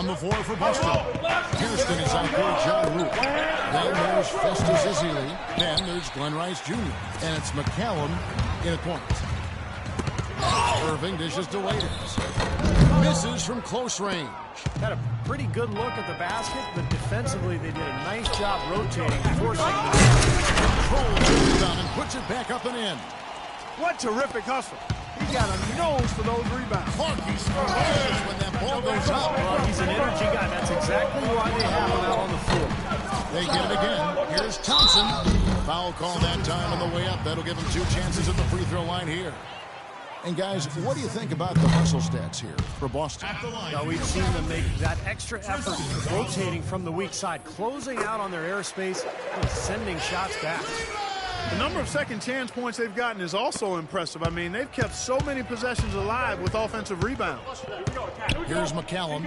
On the floor for Boston. Kirsten is out there, John Root. Then there's Festus Ezeli. Then there's Glenn Rice Jr. And it's McCallum in a point. Irving dishes to Waiters. Misses from close range. Had a pretty good look at the basket, but defensively they did a nice job rotating, forcing the Controls the rebound and puts it back up and in. What terrific hustle. He got a nose for those rebounds. Clarkey scores when that ball goes up. Well, he's an energy guy. That's exactly why they have him out on the floor. They get it again. Here's Thompson. Foul call that time on the way up. That'll give him 2 chances at the free throw line here. And guys, what do you think about the hustle stats here for Boston? Well, we've seen them make that extra effort rotating from the weak side, closing out on their airspace and sending shots back. The number of second chance points they've gotten is also impressive. I mean, they've kept so many possessions alive with offensive rebounds. Here's McCallum.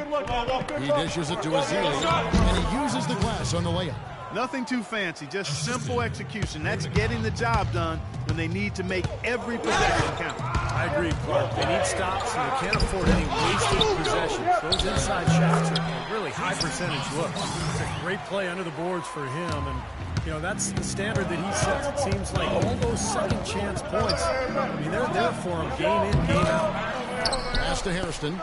He dishes it to Ezeli, and he uses the glass on the layup. Nothing too fancy, just simple execution. That's getting the job done when they need to make every possession count. I agree, Clark. They need stops, and they can't afford any wasted possessions. Those inside shots are really high percentage looks. It's a great play under the boards for him, and you know, that's the standard that he sets. It seems like all those second chance points, I mean, they're there for him game in, game out. Pass to Hairston.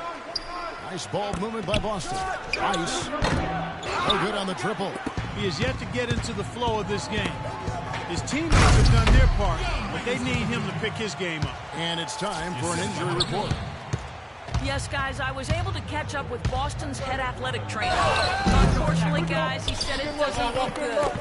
Nice ball movement by Boston. Ice. No good on the triple. He is yet to get into the flow of this game. His teammates have done their part, but they need him to pick his game up. And it's time for an injury report. Yes, guys, I was able to catch up with Boston's head athletic trainer. Unfortunately, guys, he said it doesn't look good.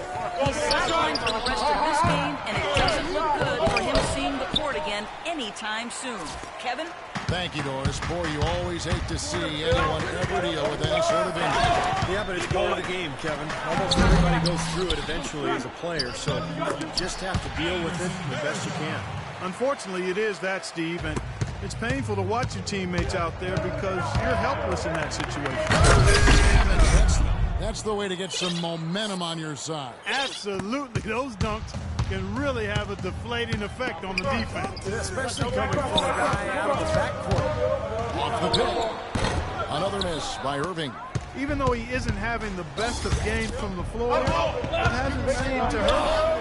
He's sidelined for the rest of this game, and it doesn't look good for him seeing the court again anytime soon. Kevin? Thank you, Doris. Boy, you always hate to see anyone ever deal with any sort of injury. Yeah, but it's part of the game, Kevin. Almost everybody goes through it eventually as a player, so you just have to deal with it the best you can. Unfortunately, it is that, Steve, and it's painful to watch your teammates out there because you're helpless in that situation. That's the way to get some momentum on your side. Absolutely. Those dunks can really have a deflating effect on the defense. Especially coming from a guy out of the backcourt. Off the pick. Another miss by Irving. Even though he isn't having the best of games from the floor, it hasn't seemed to hurt.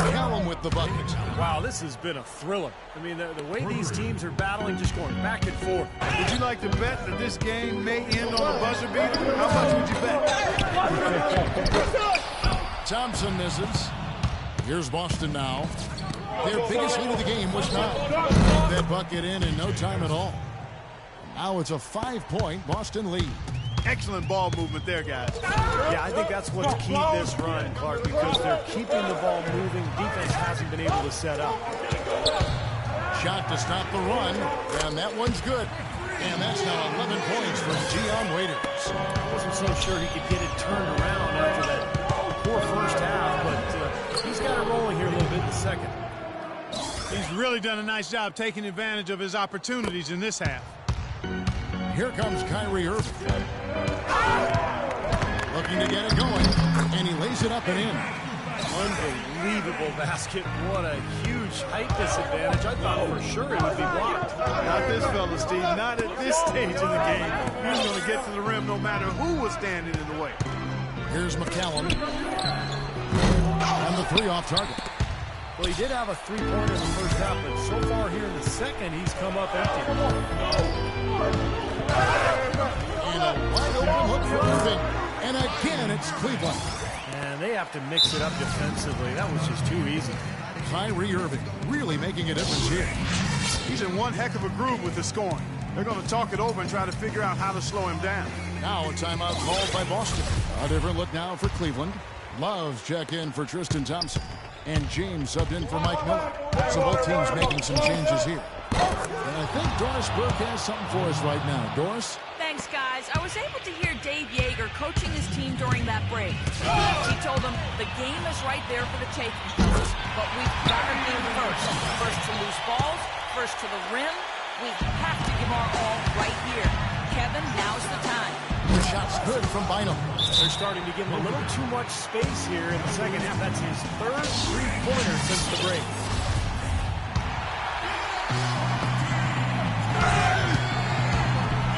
McCallum with the bucket. Wow, this has been a thriller. I mean, the way these teams are battling, just going back and forth. Would you like to bet that this game may end on a buzzer beater? How much would you bet? Thompson misses. Here's Boston now. Their biggest lead of the game was now. That bucket in no time at all. Now it's a 5-point Boston lead. Excellent ball movement there, guys. Yeah, I think that's what's key this run, Clark, because they're keeping the ball moving. Defense hasn't been able to set up. Shot to stop the run, and that one's good. And that's now 11 points from Dion Waiters. I wasn't so sure he could get it turned around after that poor first half, but he's got it rolling here a little bit in the second. He's really done a nice job taking advantage of his opportunities in this half. Here comes Kyrie Irving. Looking to get it going, and he lays it up and in. Unbelievable basket. What a huge height disadvantage. I thought for sure it would be blocked. Not this fella, Steve. Not at this stage in the game. He was going to get to the rim no matter who was standing in the way. Here's McCallum. And the 3 off target. Well, he did have a 3-pointer in the first half, but so far here in the second, he's come up empty. And a wide open look for Irving. And again, it's Cleveland. And they have to mix it up defensively. That was just too easy. Kyrie Irving really making a difference here. He's in one heck of a groove with the scoring. They're going to talk it over and try to figure out how to slow him down. Now a timeout called by Boston. A different look now for Cleveland. Loves check in for Tristan Thompson. And James subbed in for Mike Miller. So both teams making some changes here. And I think Doris Burke has something for us right now. Doris? Thanks, guys. I was able to hear Dave Yeager coaching his team during that break. He told them the game is right there for the taking, but we've got to be first. First to lose balls, first to the rim. We have to give our all right here. Kevin, now's the time. The shot's good from Bynum. They're starting to give him a little too much space here in the second half. That's his third 3-pointer since the break.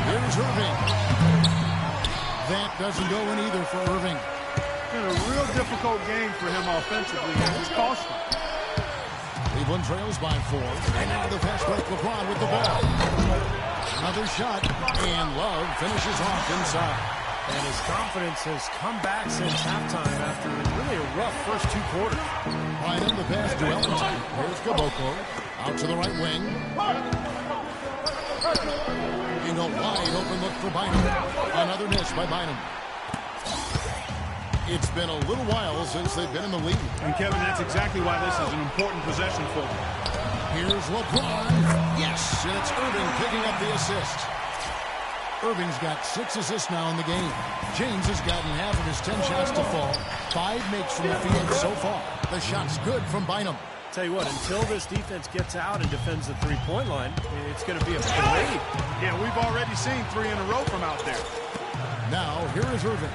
Here's Irving. That doesn't go in either for Irving. It's been a real difficult game for him offensively, and it's costly. Cleveland trails by 4. And now the fast break. LeBron with the ball. Another shot. And Love finishes off inside. And his confidence has come back since halftime after really a rough first 2 quarters. Bynum, the pass to Ellington. Here's Caboclo. Out to the right wing. In a wide open look for Bynum. Another miss by Bynum. It's been a little while since they've been in the lead. And Kevin, that's exactly why this is an important possession for them. Here's LeBron. Yes, and it's Irving picking up the assist. Irving's got 6 assists now in the game. James has gotten half of his 10 shots to fall. 5 makes from the field so far. The shot's good from Bynum. Tell you what, until this defense gets out and defends the three-point line, it's going to be a parade. Yeah, we've already seen 3 in a row from out there. Now, here is Irving.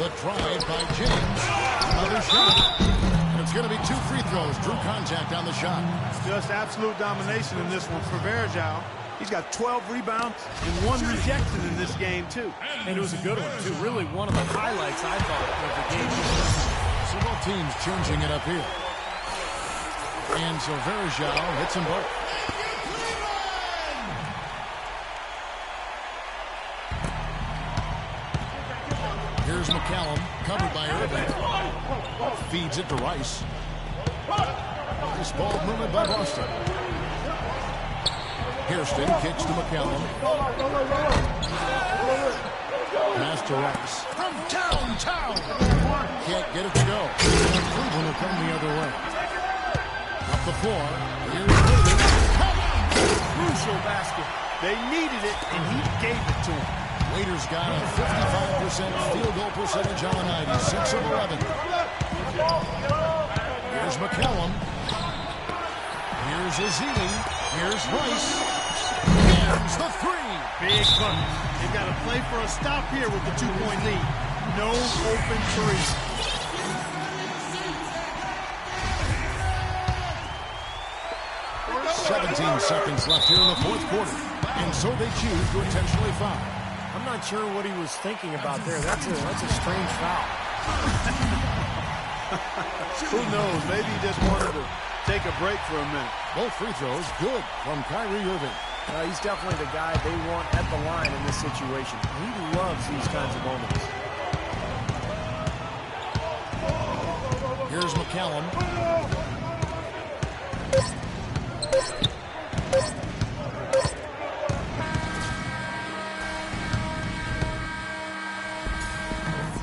The drive by James. Another shot. And it's going to be 2 free throws. Drew contact on the shot. Just absolute domination in this one for Verjao. He's got 12 rebounds and 1 rejected in this game, too. And it was a good one, too. Really one of the highlights, I thought, of the game. So both teams changing it up here. And so Verjao hits them both. Here's McCallum, covered by Irving. Feeds it to Rice. This ball movement by Boston. Hairston kicks to McCallum. Pass to Rice. From downtown. Can't get it to go. Cleveland will come the other way. Up the floor. Here's Irving. Crucial basket. They needed it, and he gave it to them. Waiters got a 55% field goal percentage on the night. He's 6 of 11. Here's McCallum. Here's Ezeli. Here's Rice. Here's the 3. Big bucket. They've got to play for a stop here with the 2-point lead. No open 3. 17 seconds left here in the 4th quarter. And so they choose to intentionally foul. I'm not sure what he was thinking about there. That's a strange foul. Who knows? Maybe he just wanted to take a break for a minute. Both free throws good from Kyrie Irving. He's definitely the guy they want at the line in this situation. He loves these kinds of moments. Here's McCallum.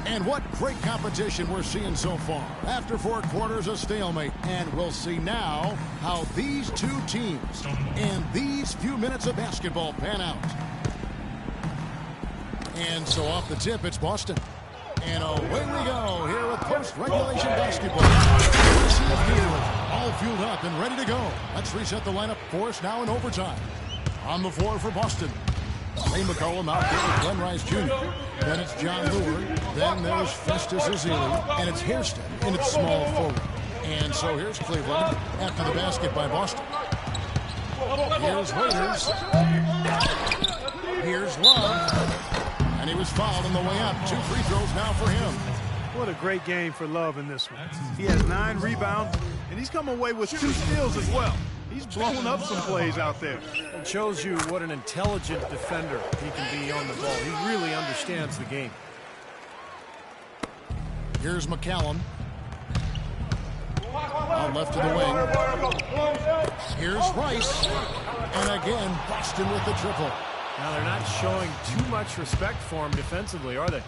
And what great competition we're seeing so far. After 4 quarters, a stalemate. And we'll see now how these 2 teams and these few minutes of basketball pan out. And so off the tip, it's Boston. And away we go here with post-regulation basketball. All fueled up and ready to go. Let's reset the lineup for us now in overtime. On the floor for Boston. Ray McCollum out there with Glenn Rice Jr. Then it's John Lure. Then there's Festus Ezeli. And it's Hairston in its small forward. And so here's Cleveland after the basket by Boston. Here's Waiters. Here's Love. And he was fouled on the way up. 2 free throws now for him. What a great game for Love in this one. He has 9 rebounds, and he's come away with 2 steals as well. He's blown up some plays out there. It shows you what an intelligent defender he can be on the ball. He really understands the game. Here's McCallum. Out left to the wing. Here's Rice. And again, Boston with the triple. Now, they're not showing too much respect for him defensively, are they?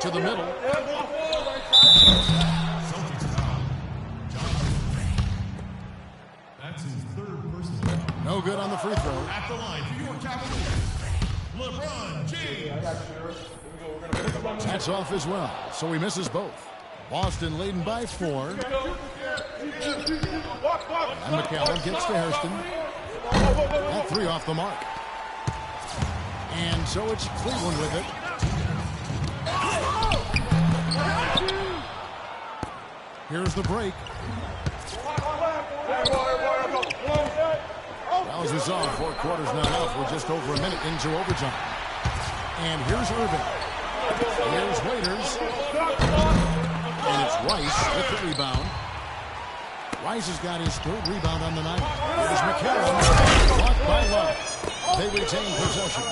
To the middle. That's his 3rd personal. No good on the free throw. At the line for your Cavaliers, LeBron James. That's off as well, so he misses both. Boston leading by 4. And McCallum gets to Hairston. That 3 off the mark. And so it's Cleveland with it. Here's the break. Well, as we saw, 4 quarters not out. We're just over a minute into overtime. And here's Irving. Here's Waiters. And it's Rice with the rebound. Rice has got his third rebound on the night. Here's McCallum. Blocked by Love. They retain possession.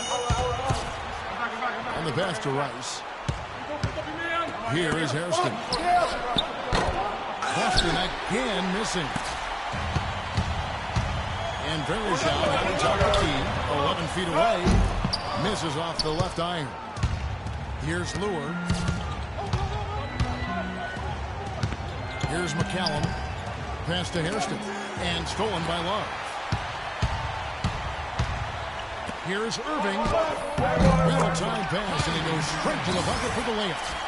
And the pass to Rice. Here is Hairston. Boston again missing. And Verizon on top of the key. 11 feet away. Misses off the left iron. Here's Lure. Here's McCallum. Pass to Hairston. And stolen by Love. Here's Irving. Well-timed pass, and he goes straight to the bucket for the layup.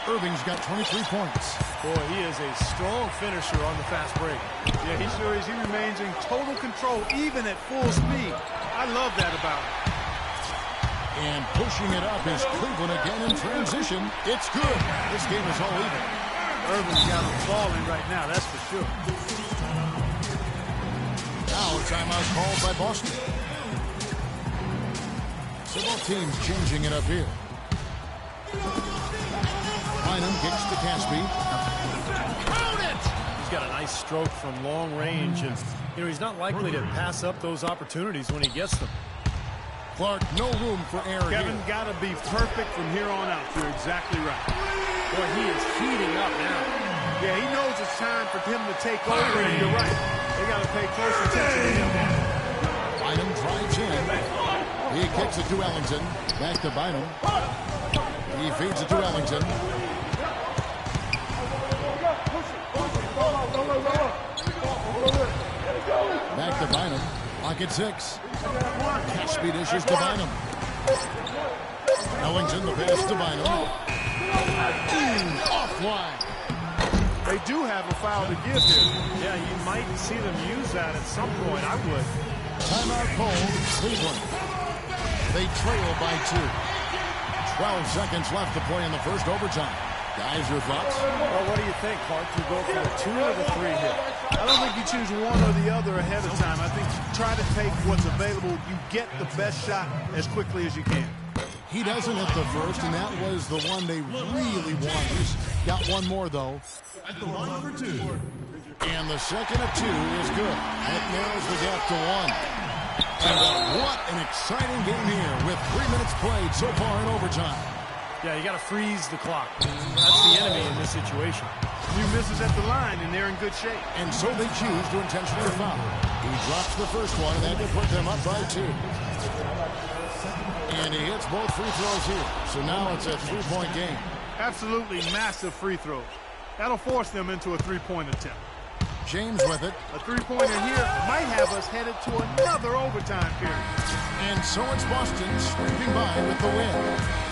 Irving's got 23 points. Boy, he is a strong finisher on the fast break. Yeah, he sure is. He remains in total control, even at full speed. I love that about him. And pushing it up is Cleveland again in transition. It's good. This game is all even. Irving's got him falling right now, that's for sure. Now a timeout called by Boston. So both teams changing it up here. Bynum kicks to Caspi. Count it! He's got a nice stroke from long range, and he's not likely to pass up those opportunities when he gets them. Clark, no room for error Kevin here. got to be perfect from here on out. You're exactly right. Boy, he is heating up now. Yeah, he knows it's time for him to take over, and you're right. They got to pay close attention to him. Bynum drives in. He kicks it to Ellington. Back to Bynum. He feeds it to Ellington. Back to Bynum. Lock at 6. Caspi dishes to Bynum. Ellington, the pass to Bynum. Offline. They do have a foul to give here. Yeah, you might see them use that at some point. I would. Timeout called. Cleveland. They trail by 2. 12 seconds left to play in the first overtime. Guys, your thoughts? Well, what do you think, Clark? You go for the 2 or the 3 here? I don't think you choose one or the other ahead of time. I think you try to take what's available. You get the best shot as quickly as you can. He doesn't hit the first, and that was the one they really wanted. He's got one more, though. At the line for 2. And the second of 2 is good. That narrows the gap to 1. And what an exciting game here with 3 minutes played so far in overtime. Yeah, you got to freeze the clock. That's the enemy in this situation. Few misses at the line, and they're in good shape. And so they choose to intentionally foul. He drops the first one, and that will put them up by 2. And he hits both free throws here. So now it's a 3-point game. Absolutely massive free throws. That'll force them into a 3-point attempt. James with it. A 3-pointer here might have us headed to another overtime period. And so it's Boston sweeping by with the win.